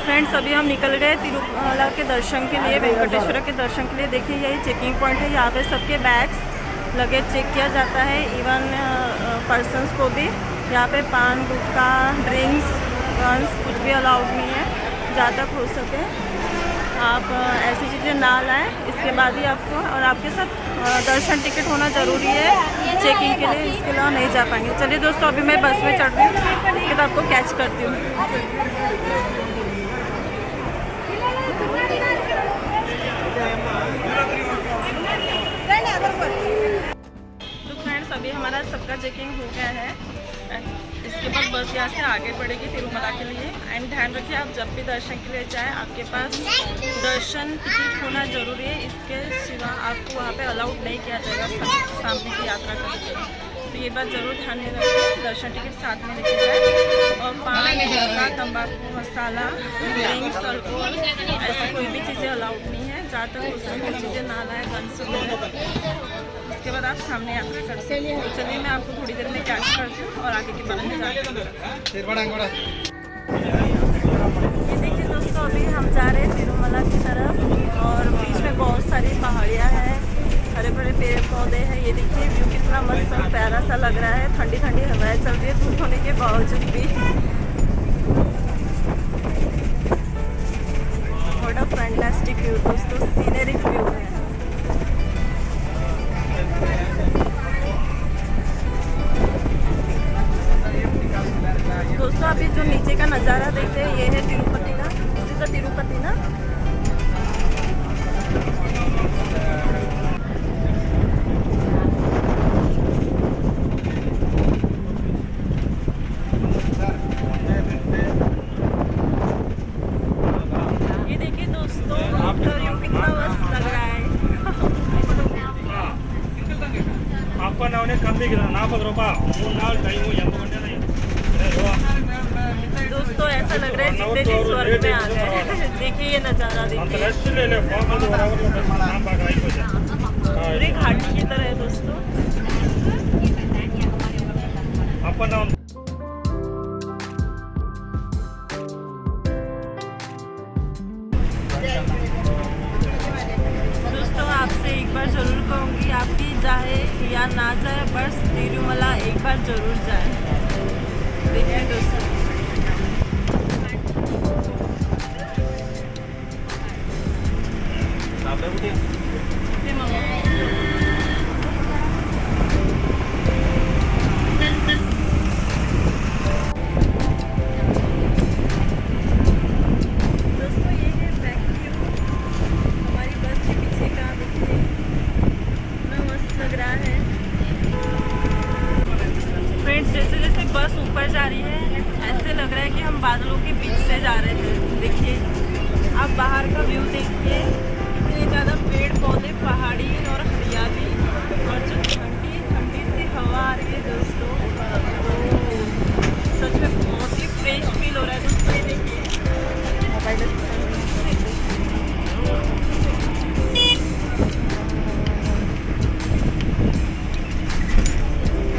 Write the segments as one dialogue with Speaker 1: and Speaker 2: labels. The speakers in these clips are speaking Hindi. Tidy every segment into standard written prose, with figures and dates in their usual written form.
Speaker 1: फ्रेंड्स अभी हम निकल गए तिरुमला के दर्शन के लिए, वेंकटेश्वर के दर्शन के लिए। देखिए यही चेकिंग पॉइंट है, यहाँ पे सबके बैग्स लगेज चेक किया जाता है, इवन पर्सन्स को भी। यहाँ पे पान गुटखा ड्रिंक्स गन्स कुछ भी अलाउड नहीं है। जहाँ तक हो सके आप ऐसी चीज़ें ना लाएं, इसके बाद ही आपको, और आपके साथ दर्शन टिकट होना ज़रूरी है चेकिंग के लिए, इसके अलावा नहीं जा पाएंगे। चलिए दोस्तों अभी मैं बस में चढ़ रही हूँ, इसके बाद आपको कैच करती हूँ। तो फ्रेंड्स अभी हमारा सबका चेकिंग हो गया है, इसके बाद बस यहाँ से आगे बढ़ेगी तिरुमला के लिए। एंड ध्यान रखिए आप जब भी दर्शन के लिए जाएँ आपके पास दर्शन टिकट होना ज़रूरी है, इसके सिवा आपको वहाँ पे अलाउड नहीं किया जाएगा सामने की यात्रा करने के लिए। तो ये बात ज़रूर ध्यान में रखें, दर्शन टिकट साथ में लेके जाए। और पान गुटखा तंबाकू मसाला ड्रिंक्स अल्कोहल ऐसी कोई भी चीज़ें अलाउड नहीं है। जहाँ तक हो सके चीज़ें ना लाएँ, गन्स उसके बाद आप सामने यात्रा कर सकते हैं। तो चलिए मैं आपको थोड़ी देर में कैच करती हूँ और आगे के बारे में जानती हूँ। ये देखिए दोस्तों अभी हम जा रहे हैं तिरुमला की तरफ और बीच में बहुत सारी पहाड़ियाँ हैं, हरे भरे पेड़ पौधे हैं। ये देखिए व्यू कितना मस्त और प्यारा सा लग रहा है। ठंडी ठंडी हवाएं चल रही है धूप होने के बावजूद भी। व्हाट अ फैंटास्टिक व्यू दोस्तों, सीनरिक व्यू है। दोस्तों अभी जो नीचे का नज़ारा देखते हैं ये है तिरुपति का, इसी का तिरुपति ना। ये देखिए दोस्तों व्यू कितना मस्त लग रहा है।
Speaker 2: आपका नाम ने कम भी गिरा 40 रुपये टाइम
Speaker 1: दोस्तों ऐसा लग रहा है जितने भी स्वर्ग में आ गए। देखिए ये नज़ारा देखिए, पूरी घाटी की तरह है दोस्तों। दोस्तों आपसे एक बार ज़रूर कहूँगी, आपकी जाए या ना जाए बस तिरुमला एक बार ज़रूर जाए। देखिए दोस्तों बस ऊपर जा रही है, ऐसे लग रहा है कि हम बादलों के बीच से जा रहे हैं। देखिए आप बाहर का व्यू देखिए, इतने ज़्यादा पेड़ पौधे पहाड़ी और हरियाली और जो ठंडी ठंडी सी हवा आ रही है दोस्तों, तो सच में बहुत ही फ्रेश फील हो रहा है दोस्तों। ये देखिए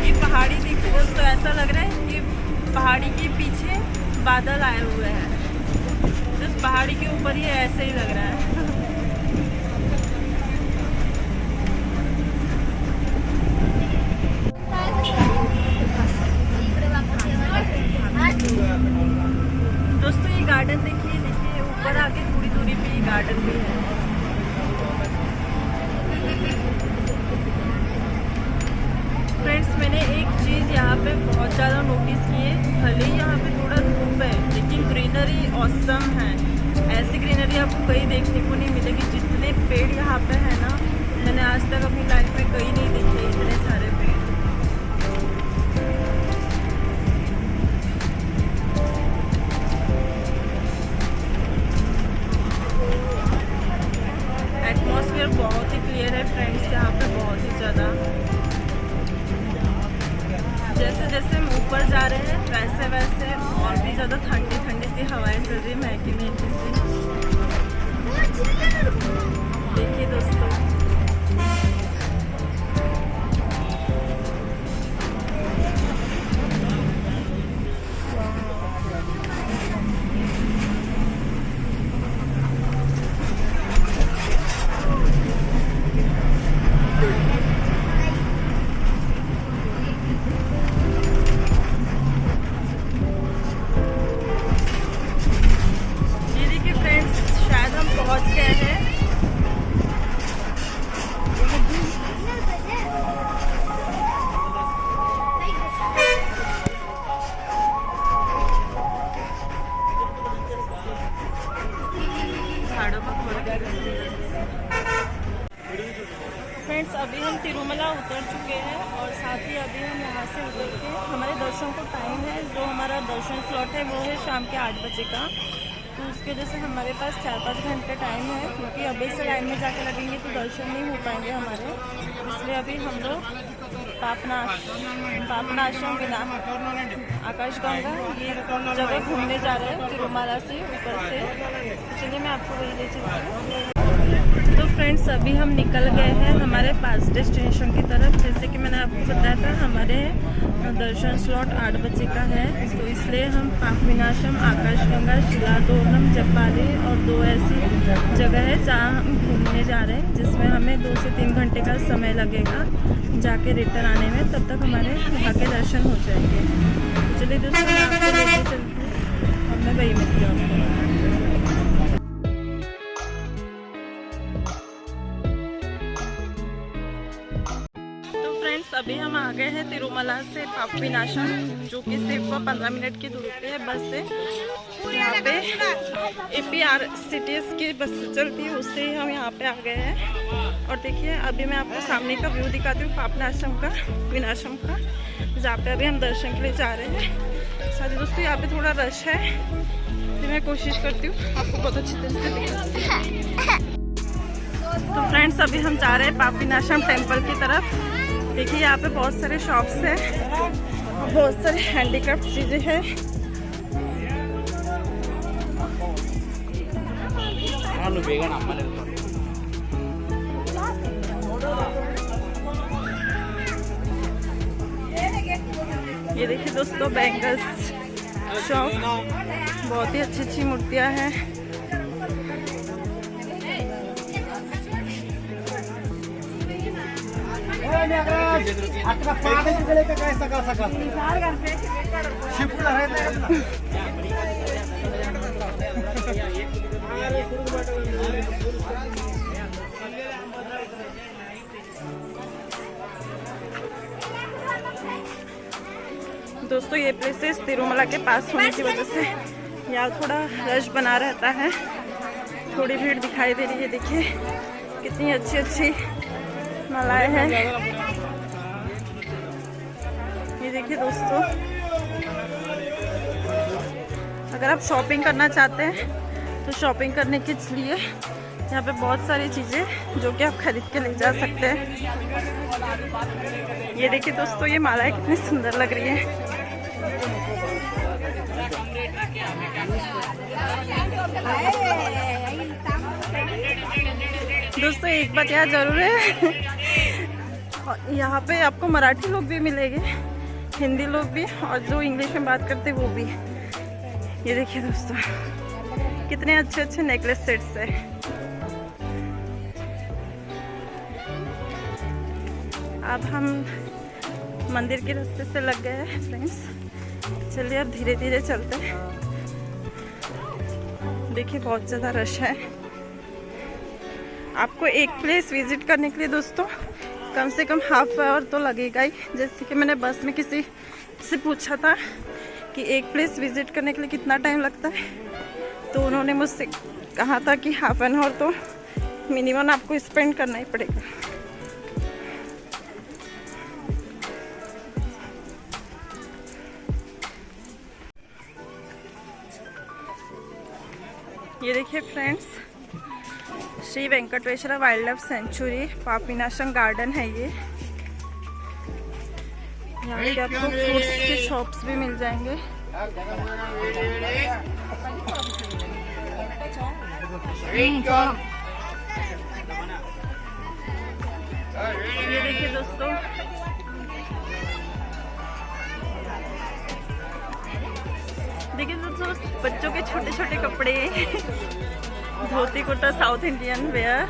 Speaker 1: ये पहाड़ी देखिए दोस्तों, ऐसा लग रहा है कि पहाड़ी के पीछे बादल आए हुए हैं, जिस पहाड़ी के ऊपर ही ऐसे ही लग रहा है। दोस्तों ये गार्डन देखिए, देखिए ऊपर आके थोड़ी दूरी पे ये गार्डन भी है। फ्रेंड्स मैंने एक चीज़ यहाँ पे बहुत ज़्यादा नोटिस की है, भले ही यहाँ पे थोड़ा धूप है लेकिन ग्रीनरी ऑसम है। ऐसी ग्रीनरी आपको कहीं देखने को नहीं मिलेगी। जितने पेड़ यहाँ पे है ना, मैंने आज तक अपनी लाइफ में कहीं नहीं देखे इतने सारे पेड़। एटमॉस्फेयर बहुत ही क्लियर है फ्रेंड्स यहाँ पे, बहुत ही ज़्यादा। जैसे जैसे हम ऊपर जा रहे हैं वैसे वैसे और भी ज़्यादा ठंडी ठंडी सी हवाएं चल रही है, महकी महकी सी। देखिए दोस्तों अभी हम तिरुमला उतर चुके हैं और साथ ही अभी हम यहाँ से उतर के हमारे दर्शन को टाइम है, जो हमारा दर्शन स्लॉट है वो है शाम के 8 बजे का। तो उसकी वजह से हमारे पास 4-5 घंटे टाइम है, क्योंकि अभी से लाइन में जाके लगेंगे तो दर्शन नहीं हो पाएंगे हमारे। इसलिए अभी हम लोग पापनाशम बिना आकाशगंगा ये जगह घूमने जा रहे हैं तिरुमला से ऊपर से। चलिए मैं आपको वही ले चलती हूँ। तो फ्रेंड्स अभी हम निकल गए हैं हमारे पास डेस्टिनेशन की तरफ। जैसे कि मैंने आपको बताया था हमारे दर्शन स्लॉट 8 बजे का है, तो इसलिए हम पापविनाशम, आकाशगंगा, शिलातोरणम, जपाली और 2 ऐसी जगह है जहाँ हम घूमने जा रहे हैं, जिसमें हमें 2 से 3 घंटे का समय लगेगा जाके रिटर्न आने में। तब तक हमारे वहाँ के दर्शन हो जाएंगे। चलिए दोस्तों मैं आपको लेके चलती हूँ और मैं वही मिलती हूँ आपको। अभी हम आ गए हैं तिरुमला से पापविनाशम, जो कि सिर्फ 15 मिनट की दूरी पे है बस से। यहाँ पे APRCTS की बस चलती है, उससे ही हम यहाँ पे आ गए हैं। और देखिए अभी मैं आपको सामने का व्यू दिखाती हूँ पापनाशम का, विनाशम का, जहाँ पे अभी हम दर्शन के लिए जा रहे हैं। सारे दोस्तों यहाँ पे थोड़ा रश है, तो मैं कोशिश करती हूँ आपको बहुत अच्छी तरह से दिखाती। तो फ्रेंड्स अभी हम जा रहे हैं पापविनाशम टेम्पल की तरफ। देखिए यहाँ पे बहुत सारे शॉप्स हैं, बहुत सारे हैंडीक्राफ्ट चीज़ें हैं। ये देखिए दोस्तों बैंगल्स शॉप, बहुत ही अच्छी अच्छी मूर्तियाँ हैं। दोस्तों ये प्लेसेस तिरुमला के पास होने की वजह से यहाँ थोड़ा रश बना रहता है, थोड़ी भीड़ दिखाई दे रही है। देखिए कितनी अच्छी अच्छी मालाएं हैं। ये देखिए दोस्तों, अगर आप शॉपिंग करना चाहते हैं तो शॉपिंग करने के लिए यहाँ पे बहुत सारी चीज़ें जो कि आप खरीद के ले जा सकते हैं। ये देखिए दोस्तों, ये मालाएं कितनी सुंदर लग रही है। दोस्तों एक बात यार जरूर है, यहाँ पे आपको मराठी लोग भी मिलेंगे, हिंदी लोग भी, और जो इंग्लिश में बात करते वो भी। ये देखिए दोस्तों कितने अच्छे अच्छे नेकलेस सेट्स है। अब हम मंदिर के रास्ते से लग गए हैं फ्रेंड्स। चलिए अब धीरे धीरे चलते हैं। देखिए बहुत ज़्यादा रश है। आपको एक प्लेस विजिट करने के लिए दोस्तों कम से कम ½ आवर तो लगेगा ही। जैसे कि मैंने बस में किसी से पूछा था कि एक प्लेस विजिट करने के लिए कितना टाइम लगता है, तो उन्होंने मुझसे कहा था कि ½ एन आवर तो मिनिमम आपको स्पेंड करना ही पड़ेगा। ये देखिए friends, Shri Venkateshwar wild life sanctuary Papavinasam garden है ये। यहाँ पे आपको फ्रूट्स के शॉप्स भी मिल जाएंगे। ये देखिए दोस्तों, देखिए दोस्तों बच्चों के छोटे छोटे कपड़े, dhoti kurta south Indian wear.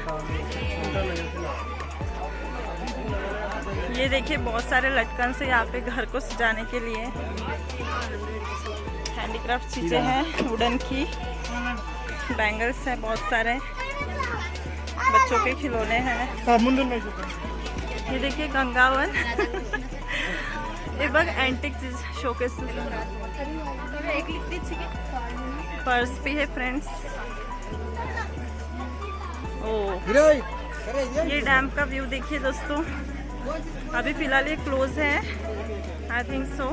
Speaker 1: ये देखिए बहुत सारे लटकन से यहाँ पे घर को सजाने के लिए हैंडीक्राफ्ट चीजें हैं, वुडन की बैंगल्स हैं, बहुत सारे बच्चों के खिलौने हैं। ये देखिए गंगावन ये बग एंटिक चीज शोकेस, पर्स भी है फ्रेंड्स। ओ ये डैम का व्यू देखिए दोस्तों। अभी फिलहाल ये क्लोज है, आई थिंक सो।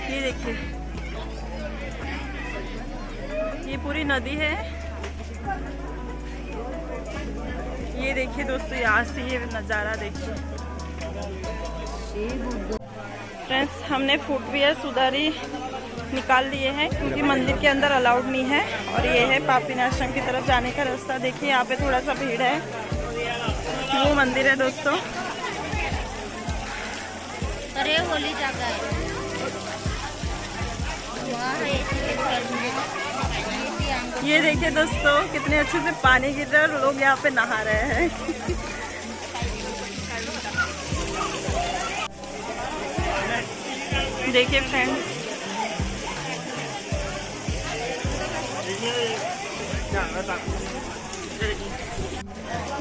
Speaker 1: ये देखिए, ये पूरी नदी है। ये देखिए दोस्तों, यहाँ से ये नज़ारा देखिए। फ्रेंड्स, हमने फुटवियर्स उधर ही निकाल लिए हैं क्योंकि मंदिर के अंदर अलाउड नहीं है। और ये है पापिन आश्रम की तरफ जाने का रास्ता। देखिए यहाँ पे थोड़ा सा भीड़ है। वो मंदिर है दोस्तों।
Speaker 3: अरे होली जगह है,
Speaker 1: ये देखिए दोस्तों, कितने अच्छे से पानी गिर रहा है और लोग यहाँ पे नहा रहे हैं। देखिए फ्रेंड्स,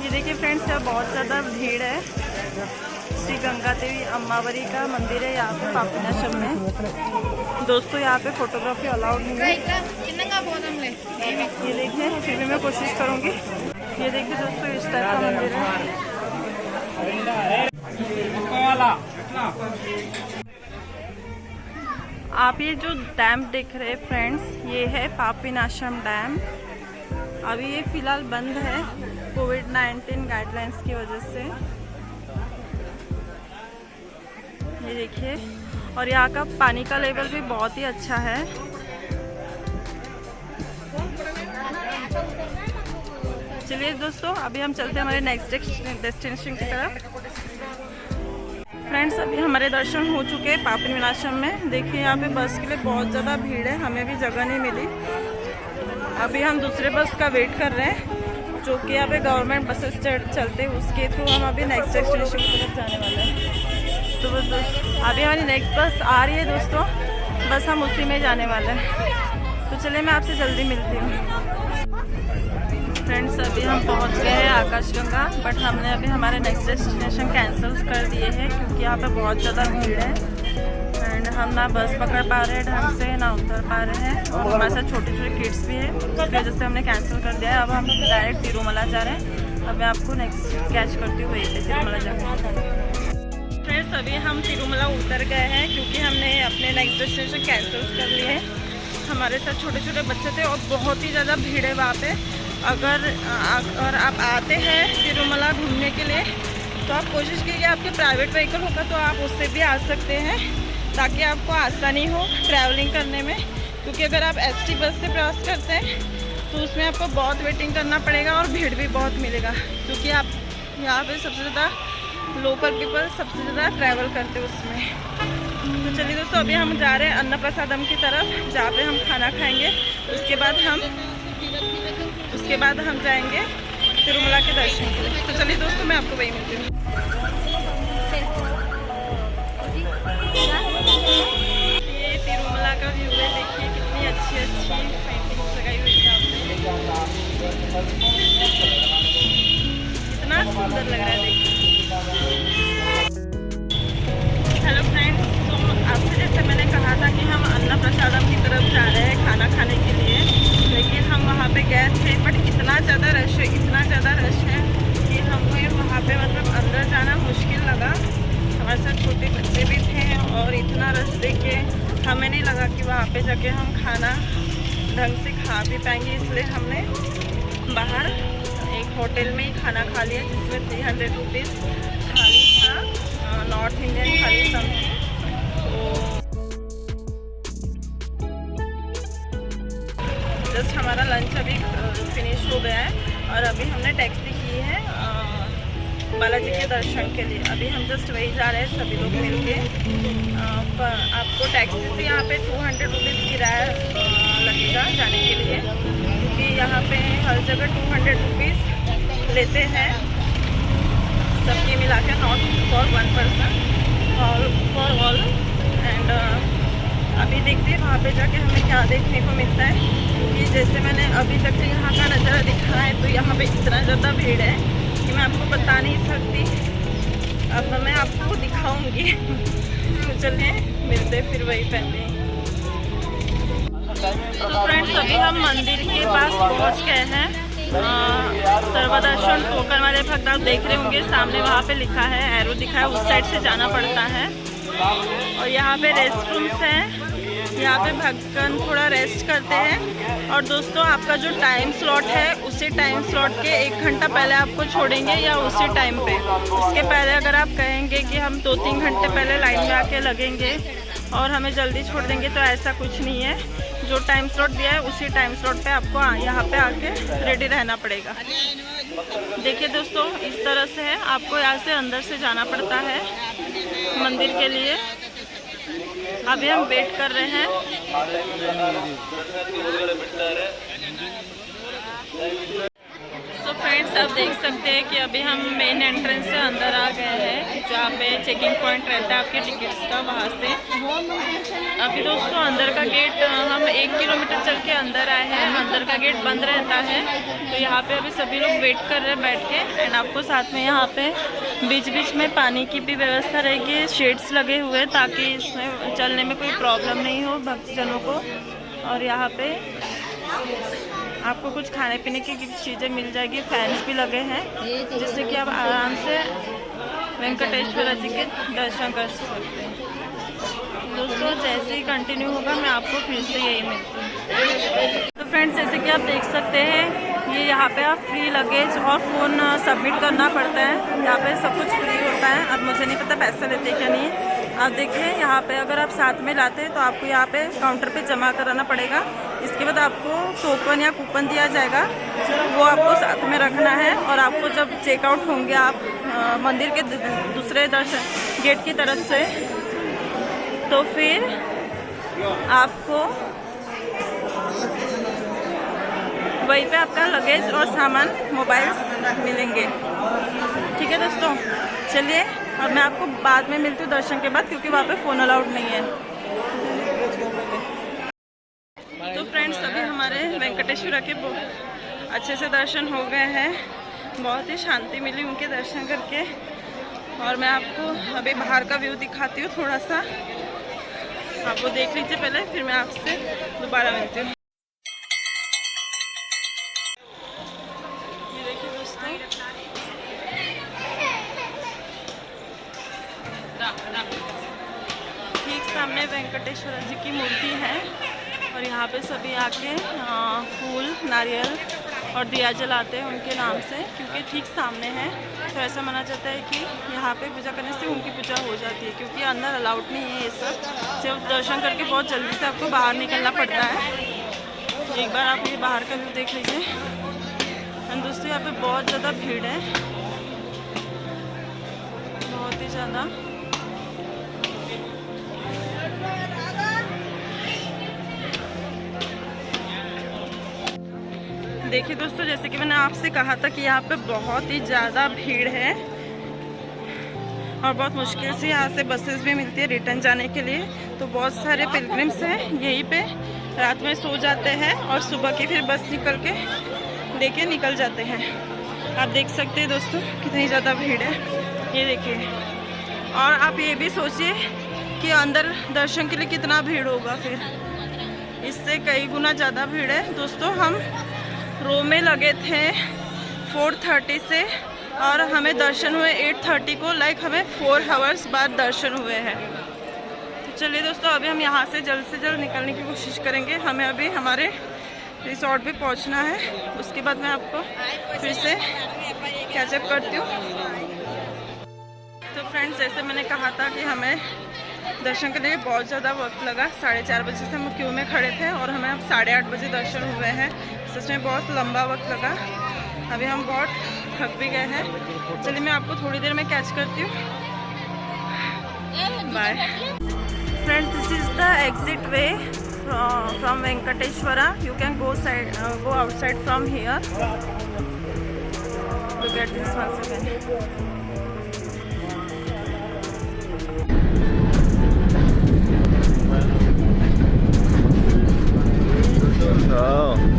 Speaker 1: ये देखिए फ्रेंड्स, यहाँ बहुत ज़्यादा भीड़ है। श्री गंगा देवी अम्मावरी का मंदिर है यहाँ पे पापिन आश्रम में। दोस्तों यहाँ पे फोटोग्राफी अलाउड नहीं है। ये देखिए, फिर भी मैं कोशिश करूँगी। ये देखिए दोस्तों, इस टाइप का मंदिर है। आप ये जो डैम देख रहे हैं फ्रेंड्स, ये है पापिन आश्रम डैम। अभी ये फिलहाल बंद है कोविड-19 गाइडलाइंस की वजह से। ये देखिए, और यहाँ का पानी का लेवल भी बहुत ही अच्छा है। चलिए दोस्तों, अभी हम चलते हैं हमारे नेक्स्ट डेस्टिनेशन की तरफ। फ्रेंड्स, अभी हमारे दर्शन हो चुके हैं पापिन आश्रम में। देखिए यहाँ पे बस के लिए बहुत ज़्यादा भीड़ है, हमें भी जगह नहीं मिली। अभी हम दूसरे बस का वेट कर रहे हैं, जो कि यहाँ पे गवर्नमेंट बसेस चलते हैं, उसके थ्रू हम अभी नेक्स्ट डेस्टिनेशन की तरफ जाने वाले हैं। तो बस अभी हमारी नेक्स्ट बस आ रही है दोस्तों, बस हम उसी में जाने वाले हैं। तो चलिए, मैं आपसे जल्दी मिलती हूँ। फ्रेंड्स, अभी हम पहुंच गए हैं आकाशगंगा, बट हमने अभी हमारे नेक्स्ट डेस्टिनेशन कैंसिल कर दिए हैं क्योंकि यहाँ पे बहुत ज़्यादा भीड़ है एंड हम ना बस पकड़ पा रहे हैं ढंग से, ना उतर पा रहे हैं। और हमारे साथ छोटे छोटे किड्स भी है, उसकी वजह से हमने कैंसिल कर दिया है। अब हम डायरेक्ट तिरुमला जा रहे हैं। अब मैं आपको नेक्स्ट कैच करती हूँ, वहीं पे तिरुमला जाकर। फ्रेंड्स, अभी हम तिरुमला उतर गए हैं क्योंकि हमने अपने नेक्स्ट डेस्टिनेशन कैंसिल कर लिए हैं। हमारे साथ छोटे छोटे बच्चे थे और बहुत ही ज़्यादा भीड़ है वहाँ पे। अगर आप आते हैं तिरुमला घूमने के लिए तो आप कोशिश कीजिए, आपके प्राइवेट व्हीकल होगा तो आप उससे भी आ सकते हैं ताकि आपको आसानी हो ट्रैवलिंग करने में। क्योंकि अगर आप एसटी बस से क्रॉस करते हैं तो उसमें आपको बहुत वेटिंग करना पड़ेगा और भीड़ भी बहुत मिलेगा, क्योंकि आप यहाँ पे सबसे ज़्यादा लोकल पीपल सबसे ज़्यादा ट्रैवल करते हैं उसमें। तो चलिए दोस्तों, अभी हम जा रहे हैं अन्न प्रसादम की तरफ, जहाँ पे हम खाना खाएंगे। उसके बाद हम जाएंगे तिरुमला के दर्शन के लिए। तो चलिए दोस्तों, मैं आपको वही मिलती हूँ। ये तिरुमला का व्यू है, देखिए कितनी अच्छी पेंटिंग्स लगाई हुई है आपने। कितना सुंदर लग रहा है देखिए। हेलो फ्रेंड्स, तो आपसे जैसे मैंने कहा था कि हम अन्न प्रसादम की तरफ जा रहे हैं खाना खाने के लिए, लेकिन हम वहाँ पे गए थे बट इतना ज़्यादा रश है कि हमें वहाँ पे मतलब अंदर जाना मुश्किल लगा। हमारे साथ छोटे बच्चे भी थे और इतना रश देख के हमें नहीं लगा कि वहाँ पे जाके हम खाना ढंग से खा भी पाएंगे, इसलिए हमने बाहर एक होटल में ही खाना खा लिया जिसमें 300 रुपीज़ थाली था, नॉर्थ इंडियन थाली समथिंग। जस्ट हमारा लंच अभी फिनिश हो गया है और अभी हमने टैक्सी की है बालाजी के दर्शन के लिए। अभी हम जस्ट वही जा रहे हैं सभी लोग मिलके। आपको टैक्सी से यहाँ पे 200 रुपीज़ किराया लगेगा जाने के लिए, क्योंकि यहाँ पे हर जगह 200 रुपीज़ लेते हैं सबके मिला के, not for one person, for all. And अभी देखते हैं वहाँ पे जाके हमें क्या देखने को मिलता है, क्योंकि जैसे मैंने अभी तक यहाँ का नज़ारा दिखा है तो यहाँ पे इतना ज़्यादा भीड़ है कि मैं आपको बता नहीं सकती। अब मैं आपको दिखाऊंगी। तो चलिए मिलते फिर वही पहले। तो फ्रेंड्स, अभी हम मंदिर के पास पहुँच गए हैं सर्वदर्शन टोकन वाले भक्त आप देख रहे होंगे, सामने वहाँ पे लिखा है, एरो दिखा है, उस साइड से जाना पड़ता है। और यहाँ पे रेस्ट रूम्स हैं, यहाँ पे भक्तगण थोड़ा रेस्ट करते हैं। और दोस्तों आपका जो टाइम स्लॉट है उसी टाइम स्लॉट के 1 घंटा पहले आपको छोड़ेंगे या उसी टाइम पे। उसके पहले अगर आप कहेंगे कि हम 2-3 घंटे पहले लाइन में आके लगेंगे और हमें जल्दी छोड़ देंगे, तो ऐसा कुछ नहीं है। जो टाइम स्लॉट दिया है उसी टाइम स्लॉट पे आपको यहाँ पे आके रेडी रहना पड़ेगा। देखिए दोस्तों, इस तरह से है, आपको यहाँ से अंदर से जाना पड़ता है मंदिर के लिए। अभी हम वेट कर रहे हैं। तो फ्रेंड्स आप देख सकते हैं कि अभी हम मेन एंट्रेंस से अंदर आ गए हैं, जहाँ पे चेकिंग पॉइंट रहता है आपके टिकट्स का, वहाँ से। अभी दोस्तों अंदर का गेट, हम 1 किलोमीटर चल के अंदर आए हैं, अंदर का गेट बंद रहता है। तो यहाँ पे अभी सभी लोग वेट कर रहे हैं बैठ के। एंड आपको साथ में यहाँ पे बीच बीच में पानी की भी व्यवस्था रहेगी, शेड्स लगे हुए ताकि इसमें चलने में कोई प्रॉब्लम नहीं हो भक्तजनों को। और यहाँ पे आपको कुछ खाने पीने की चीज़ें मिल जाएगी, फैंस भी लगे हैं जिससे कि आप आराम से वेंकटेश्वर जी के दर्शन कर सकते हैं। दोस्तों जैसे ही कंटिन्यू होगा मैं आपको फिर से यही मिलती हूँ। तो फ्रेंड्स जैसे कि आप देख सकते हैं, ये यहाँ पे आप फ्री लगेज और फ़ोन सबमिट करना पड़ता है। यहाँ पे सब कुछ फ्री होता है। अब मुझे नहीं पता पैसे लेते क्या नहीं। आप देखिए यहाँ पे अगर आप साथ में लाते हैं तो आपको यहाँ पे काउंटर पे जमा कराना पड़ेगा। इसके बाद आपको टोकन या कूपन दिया जाएगा, वो आपको साथ में रखना है। और आपको जब चेकआउट होंगे आप मंदिर के दूसरे दर्शन गेट की तरफ से, तो फिर आपको वहीं पे आपका लगेज और सामान, मोबाइल मिलेंगे। ठीक है दोस्तों, चलिए अब मैं आपको बाद में मिलती हूँ दर्शन के बाद, क्योंकि वहाँ पे फ़ोन अलाउड नहीं है। तो फ्रेंड्स अभी हमारे वेंकटेश्वर के अच्छे से दर्शन हो गए हैं। बहुत ही शांति मिली उनके दर्शन करके। और मैं आपको अभी बाहर का व्यू दिखाती हूँ थोड़ा सा, आप वो देख लीजिए पहले, फिर मैं आपसे दोबारा मिलती हूँ। ये देखिए दोस्तों, ठीक सामने वेंकटेश्वर जी की मूर्ति है। और यहाँ पे सभी आके फूल, नारियल और दिया जलाते हैं उनके नाम से, क्योंकि ठीक सामने है। तो ऐसा माना जाता है कि यहाँ पे पूजा करने से उनकी पूजा हो जाती है, क्योंकि अंदर अलाउड नहीं है ये सब। सिर्फ दर्शन करके बहुत जल्दी से आपको बाहर निकलना पड़ता है। एक बार आप ये बाहर का व्यू देख लीजिए। एंड दोस्तों यहाँ पे बहुत ज़्यादा भीड़ है, बहुत ही ज़्यादा। देखिए दोस्तों, जैसे कि मैंने आपसे कहा था कि यहाँ पे बहुत ही ज़्यादा भीड़ है और बहुत मुश्किल से यहाँ से बसेस भी मिलती है रिटर्न जाने के लिए। तो बहुत सारे पिलग्रिम्स हैं यहीं पे, रात में सो जाते हैं और सुबह की फिर बस निकल के लेके निकल जाते हैं। आप देख सकते हैं दोस्तों कितनी ज़्यादा भीड़ है, ये देखिए। और आप ये भी सोचिए कि अंदर दर्शन के लिए कितना भीड़ होगा, फिर इससे कई गुना ज़्यादा भीड़ है। दोस्तों हम रो में लगे थे 4:30 से और हमें दर्शन हुए 8:30 को, लाइक हमें 4 आवर्स बाद दर्शन हुए हैं। तो चलिए दोस्तों, अभी हम यहाँ से जल्द निकलने की कोशिश करेंगे। हमें अभी हमारे रिसोर्ट पे पहुँचना है, उसके बाद मैं आपको फिर से कैचअप करती हूँ। तो फ्रेंड्स जैसे मैंने कहा था कि हमें दर्शन के लिए बहुत ज़्यादा वक्त लगा। 4:30 बजे से हम क्यू में खड़े थे और हमें अब 8:30 बजे दर्शन हुए हैं। सच में बहुत लंबा वक्त लगा। अभी हम बहुत थक भी गए हैं। चलिए मैं आपको थोड़ी देर में कैच करती हूँ। Bye friends, this is the exit way from Venkateshwara. You can go outside from here to get this once again.
Speaker 4: Oh.